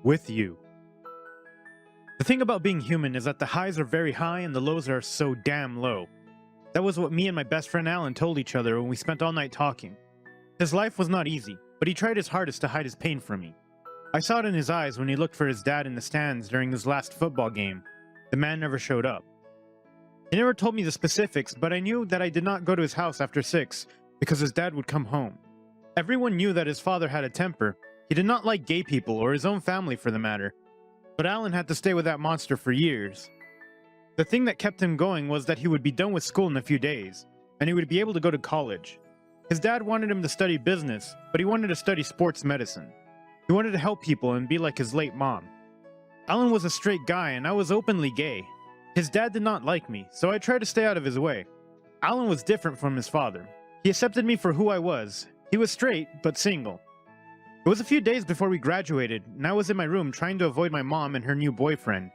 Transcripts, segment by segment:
with you. The thing about being human is that the highs are very high and the lows are so damn low. That was what me and my best friend Alan told each other when we spent all night talking. His life was not easy, but he tried his hardest to hide his pain from me. I saw it in his eyes when he looked for his dad in the stands during his last football game. The man never showed up. He never told me the specifics, but I knew that I did not go to his house after 6 because his dad would come home. Everyone knew that his father had a temper. He did not like gay people or his own family for the matter. But Alan had to stay with that monster for years. The thing that kept him going was that he would be done with school in a few days, and he would be able to go to college. His dad wanted him to study business, but he wanted to study sports medicine. He wanted to help people and be like his late mom. Alan was a straight guy, and I was openly gay. His dad did not like me, so I tried to stay out of his way. Alan was different from his father. He accepted me for who I was. He was straight, but single. It was a few days before we graduated, and I was in my room trying to avoid my mom and her new boyfriend.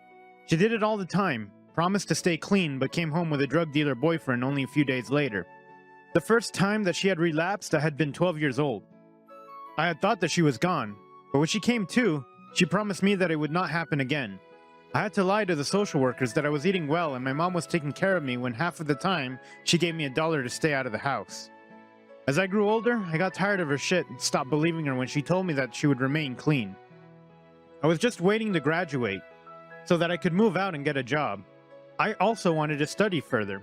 She did it all the time, promised to stay clean, but came home with a drug dealer boyfriend only a few days later. The first time that she had relapsed, I had been 12 years old. I had thought that she was gone, but when she came to, she promised me that it would not happen again. I had to lie to the social workers that I was eating well and my mom was taking care of me when half of the time she gave me $1 to stay out of the house. As I grew older, I got tired of her shit and stopped believing her when she told me that she would remain clean. I was just waiting to graduate so that I could move out and get a job. I also wanted to study further.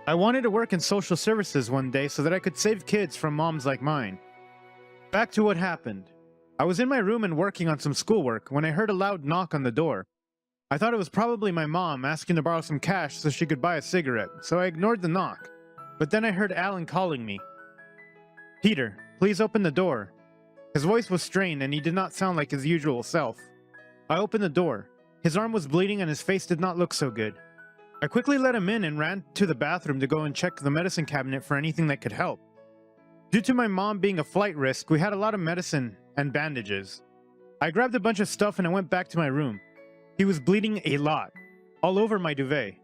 I wanted to work in social services one day so that I could save kids from moms like mine. Back to what happened. I was in my room and working on some schoolwork when I heard a loud knock on the door. I thought it was probably my mom asking to borrow some cash so she could buy a cigarette, so I ignored the knock. But then I heard Alan calling me. "Peter, please open the door." His voice was strained and he did not sound like his usual self. I opened the door. His arm was bleeding and his face did not look so good. I quickly let him in and ran to the bathroom to go and check the medicine cabinet for anything that could help. Due to my mom being a flight risk, we had a lot of medicine and bandages. I grabbed a bunch of stuff and I went back to my room. He was bleeding a lot, all over my duvet.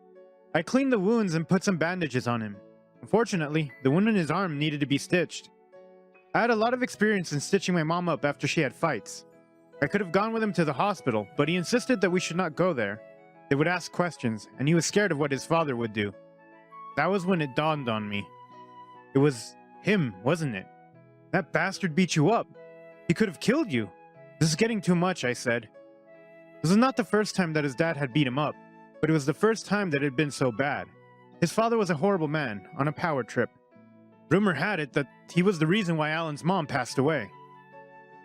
I cleaned the wounds and put some bandages on him. Unfortunately, the wound in his arm needed to be stitched. I had a lot of experience in stitching my mom up after she had fights. I could have gone with him to the hospital, but he insisted that we should not go there. They would ask questions, and he was scared of what his father would do. That was when it dawned on me. It was him, wasn't it? That bastard beat you up. He could have killed you. This is getting too much, I said. This was not the first time that his dad had beat him up, but it was the first time that it had been so bad. His father was a horrible man, on a power trip. Rumor had it that he was the reason why Alan's mom passed away.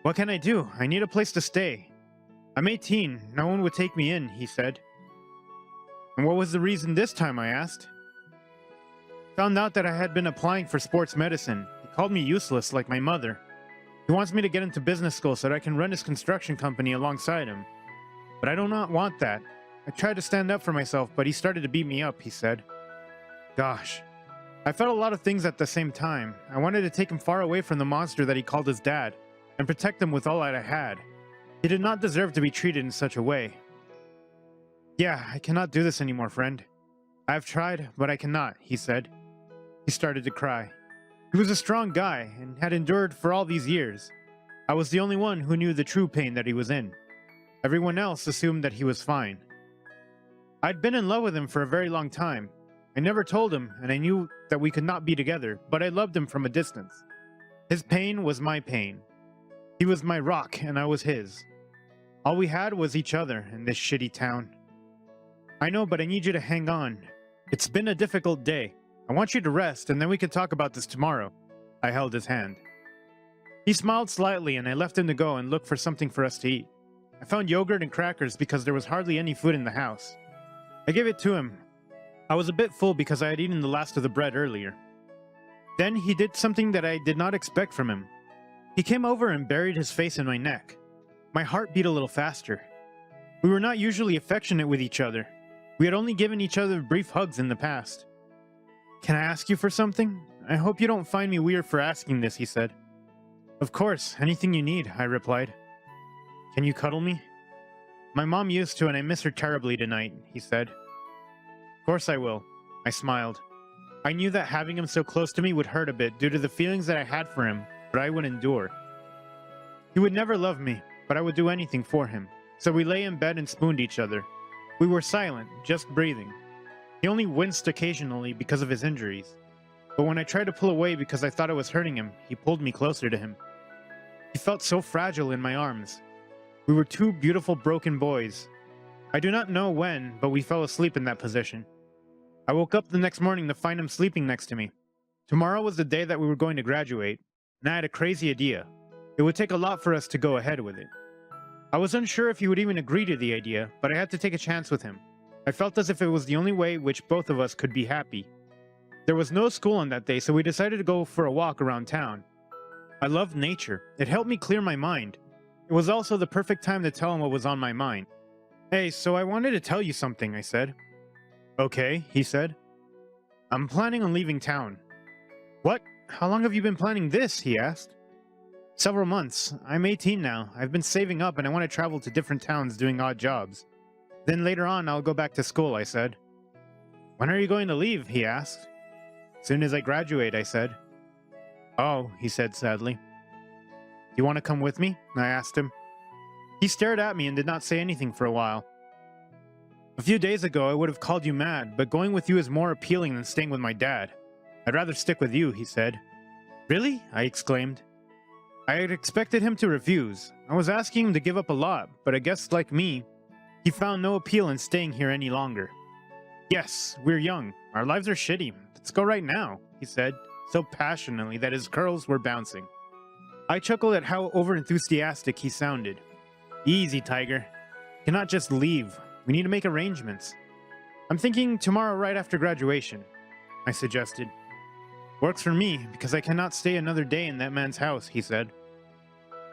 What can I do? I need a place to stay. I'm 18, no one would take me in, he said. And what was the reason this time, I asked. Found out that I had been applying for sports medicine. He called me useless like my mother. He wants me to get into business school so that I can run his construction company alongside him. But I do not want that. I tried to stand up for myself, but he started to beat me up, he said. Gosh. I felt a lot of things at the same time. I wanted to take him far away from the monster that he called his dad, and protect him with all that I had. He did not deserve to be treated in such a way. Yeah, I cannot do this anymore, friend. I have tried, but I cannot, he said. He started to cry. He was a strong guy, and had endured for all these years. I was the only one who knew the true pain that he was in. Everyone else assumed that he was fine. I'd been in love with him for a very long time. I never told him, and I knew that we could not be together, but I loved him from a distance. His pain was my pain. He was my rock, and I was his. All we had was each other in this shitty town. I know, but I need you to hang on. It's been a difficult day. I want you to rest, and then we can talk about this tomorrow. I held his hand. He smiled slightly, and I left him to go and look for something for us to eat. I found yogurt and crackers because there was hardly any food in the house. I gave it to him. I was a bit full because I had eaten the last of the bread earlier. Then he did something that I did not expect from him. He came over and buried his face in my neck. My heart beat a little faster. We were not usually affectionate with each other. We had only given each other brief hugs in the past. Can I ask you for something? I hope you don't find me weird for asking this, he said. Of course, anything you need, I replied. Can you cuddle me? My mom used to and I miss her terribly tonight, he said. Of course I will. I smiled. I knew that having him so close to me would hurt a bit due to the feelings that I had for him, but I would endure. He would never love me, but I would do anything for him. so we lay in bed and spooned each other. We were silent, just breathing. He only winced occasionally because of his injuries. But when I tried to pull away because I thought I was hurting him, he pulled me closer to him. He felt so fragile in my arms. We were two beautiful broken boys. I do not know when, but we fell asleep in that position. I woke up the next morning to find him sleeping next to me. Tomorrow was the day that we were going to graduate, and I had a crazy idea. It would take a lot for us to go ahead with it. I was unsure if he would even agree to the idea, but I had to take a chance with him. I felt as if it was the only way which both of us could be happy. There was no school on that day, so we decided to go for a walk around town. I loved nature. It helped me clear my mind. It was also the perfect time to tell him what was on my mind. "Hey, so I wanted to tell you something," I said. "Okay," he said. "I'm planning on leaving town." "What? How long have you been planning this?" he asked. "Several months. I'm 18 now. I've been saving up and I want to travel to different towns doing odd jobs. Then later on, I'll go back to school," I said. "When are you going to leave?" he asked. "Soon as I graduate," I said. "Oh," he said sadly. "You want to come with me?" I asked him. He stared at me and did not say anything for a while. "A few days ago, I would have called you mad, but going with you is more appealing than staying with my dad. I'd rather stick with you," he said. "Really?" I exclaimed. I had expected him to refuse. I was asking him to give up a lot, but I guess, like me, he found no appeal in staying here any longer. "Yes, we're young. Our lives are shitty. Let's go right now," he said, so passionately that his curls were bouncing. I chuckled at how overenthusiastic he sounded. "Easy, Tiger. Cannot just leave. We need to make arrangements. I'm thinking tomorrow right after graduation," I suggested. "Works for me, because I cannot stay another day in that man's house," he said.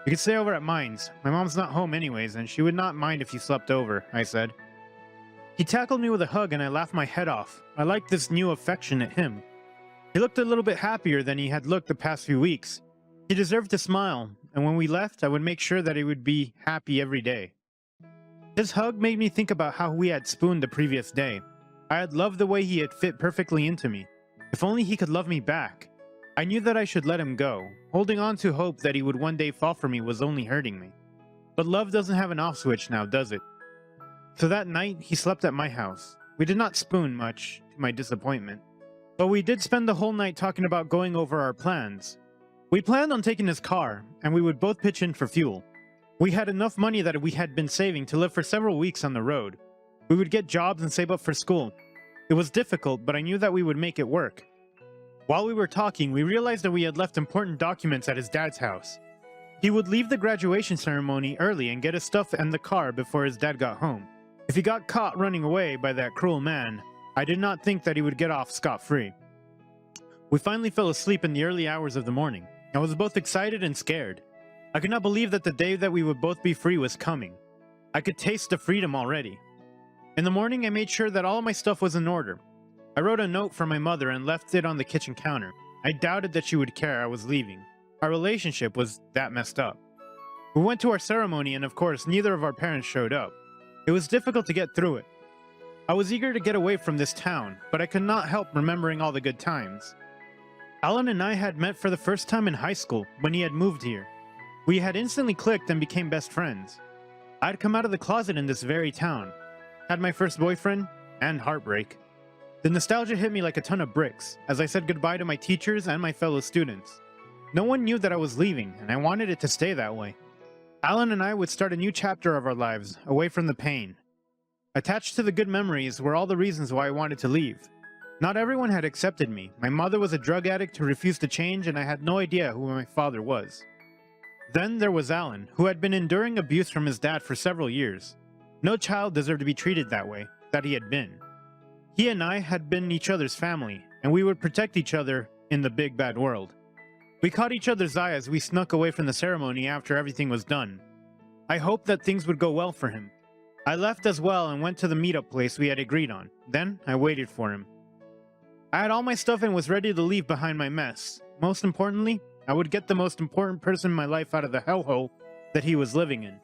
"You could stay over at mine's. My mom's not home anyways, and she would not mind if you slept over," I said. He tackled me with a hug and I laughed my head off. I liked this new affectionate him. He looked a little bit happier than he had looked the past few weeks. He deserved to smile, and when we left, I would make sure that he would be happy every day. His hug made me think about how we had spooned the previous day. I had loved the way he had fit perfectly into me. If only he could love me back. I knew that I should let him go. Holding on to hope that he would one day fall for me was only hurting me. But love doesn't have an off switch now, does it? So that night, he slept at my house. We did not spoon much, to my disappointment. But we did spend the whole night talking about going over our plans. We planned on taking his car, and we would both pitch in for fuel. We had enough money that we had been saving to live for several weeks on the road. We would get jobs and save up for school. It was difficult, but I knew that we would make it work. While we were talking, we realized that we had left important documents at his dad's house. He would leave the graduation ceremony early and get his stuff and the car before his dad got home. If he got caught running away by that cruel man, I did not think that he would get off scot-free. We finally fell asleep in the early hours of the morning. I was both excited and scared. I could not believe that the day that we would both be free was coming. I could taste the freedom already. In the morning, I made sure that all my stuff was in order. I wrote a note for my mother and left it on the kitchen counter. I doubted that she would care I was leaving. Our relationship was that messed up. We went to our ceremony and of course, neither of our parents showed up. It was difficult to get through it. I was eager to get away from this town, but I could not help remembering all the good times. Alan and I had met for the first time in high school when he had moved here. We had instantly clicked and became best friends. I had come out of the closet in this very town, had my first boyfriend, and heartbreak. The nostalgia hit me like a ton of bricks as I said goodbye to my teachers and my fellow students. No one knew that I was leaving, and I wanted it to stay that way. Alan and I would start a new chapter of our lives, away from the pain. Attached to the good memories were all the reasons why I wanted to leave. Not everyone had accepted me. My mother was a drug addict who refused to change, and I had no idea who my father was. Then there was Alan, who had been enduring abuse from his dad for several years. No child deserved to be treated that way, that he had been. He and I had been each other's family, and we would protect each other in the big bad world. We caught each other's eye as we snuck away from the ceremony after everything was done. I hoped that things would go well for him. I left as well and went to the meetup place we had agreed on. Then I waited for him. I had all my stuff and was ready to leave behind my mess. Most importantly, I would get the most important person in my life out of the hellhole that he was living in.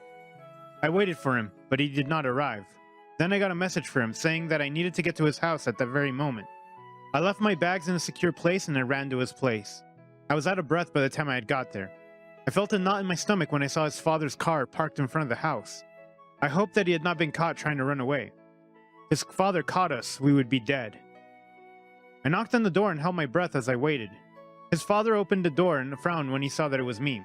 I waited for him, but he did not arrive. Then I got a message for him saying that I needed to get to his house at that very moment. I left my bags in a secure place and I ran to his place. I was out of breath by the time I had got there. I felt a knot in my stomach when I saw his father's car parked in front of the house. I hoped that he had not been caught trying to run away. His father caught us, we would be dead. I knocked on the door and held my breath as I waited. His father opened the door and frowned when he saw that it was me.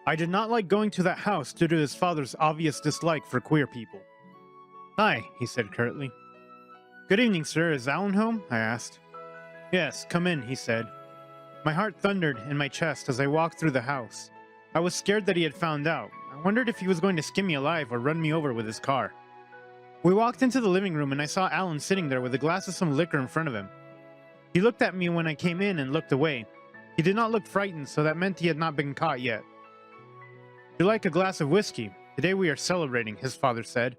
I did not like going to that house due to his father's obvious dislike for queer people. "Hi," he said curtly. "Good evening, sir. Is Alan home?" I asked. "Yes, come in," he said. My heart thundered in my chest as I walked through the house. I was scared that he had found out. I wondered if he was going to skin me alive or run me over with his car. We walked into the living room and I saw Alan sitting there with a glass of some liquor in front of him. He looked at me when I came in and looked away. He did not look frightened, so that meant he had not been caught yet. "You like a glass of whiskey? Today we are celebrating," his father said.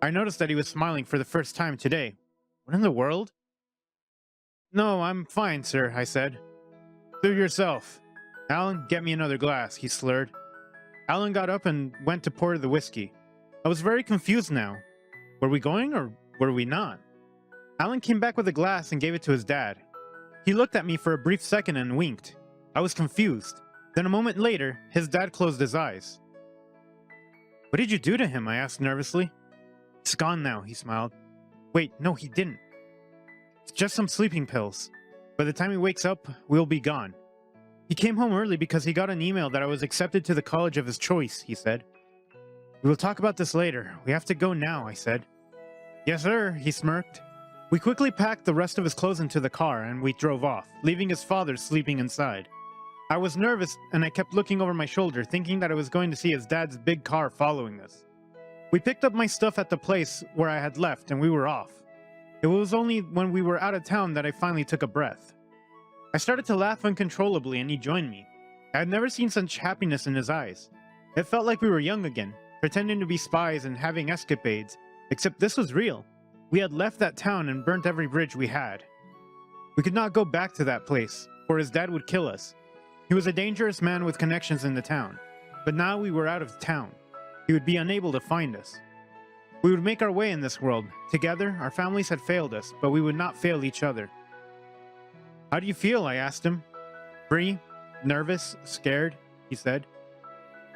I noticed that he was smiling for the first time today. What in the world? "No, I'm fine, sir," I said. "Suit yourself." "Alan, get me another glass," he slurred. Alan got up and went to pour the whiskey. I was very confused now. Were we going or were we not? Alan came back with a glass and gave it to his dad. He looked at me for a brief second and winked. I was confused. Then a moment later, his dad closed his eyes. "What did you do to him?" I asked nervously. "He's gone now," he smiled. "Wait, no, he didn't. It's just some sleeping pills. By the time he wakes up, we'll be gone. He came home early because he got an email that I was accepted to the college of his choice," he said. "We will talk about this later. We have to go now," I said. "Yes, sir," he smirked. We quickly packed the rest of his clothes into the car and we drove off, leaving his father sleeping inside. I was nervous and I kept looking over my shoulder, thinking that I was going to see his dad's big car following us. We picked up my stuff at the place where I had left and we were off. It was only when we were out of town that I finally took a breath. I started to laugh uncontrollably and he joined me. I had never seen such happiness in his eyes. It felt like we were young again, pretending to be spies and having escapades, except this was real. We had left that town and burnt every bridge we had. We could not go back to that place, for his dad would kill us. He was a dangerous man with connections in the town, but now we were out of town. He would be unable to find us. We would make our way in this world. Together, our families had failed us, but we would not fail each other. "How do you feel?" I asked him. "Free, nervous, scared," he said.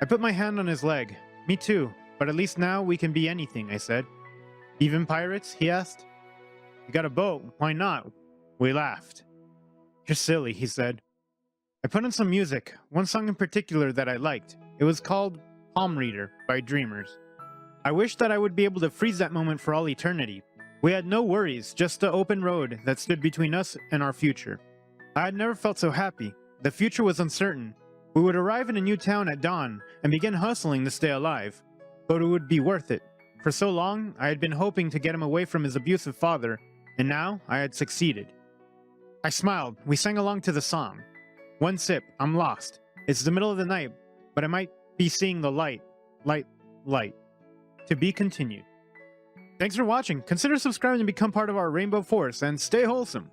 I put my hand on his leg. "Me too, but at least now we can be anything," I said. "Even pirates?" he asked. "You got a boat, why not?" We laughed. "You're silly," he said. I put on some music, one song in particular that I liked. It was called Palm Reader by Dreamers. I wished that I would be able to freeze that moment for all eternity. We had no worries, just the open road that stood between us and our future. I had never felt so happy. The future was uncertain. We would arrive in a new town at dawn and begin hustling to stay alive. But it would be worth it. For so long, I had been hoping to get him away from his abusive father, and now I had succeeded. I smiled. We sang along to the song. One sip, I'm lost. It's the middle of the night, but I might be seeing the light. Light. To be continued. Thanks for watching. Consider subscribing to become part of our Rainbow Force, and stay wholesome.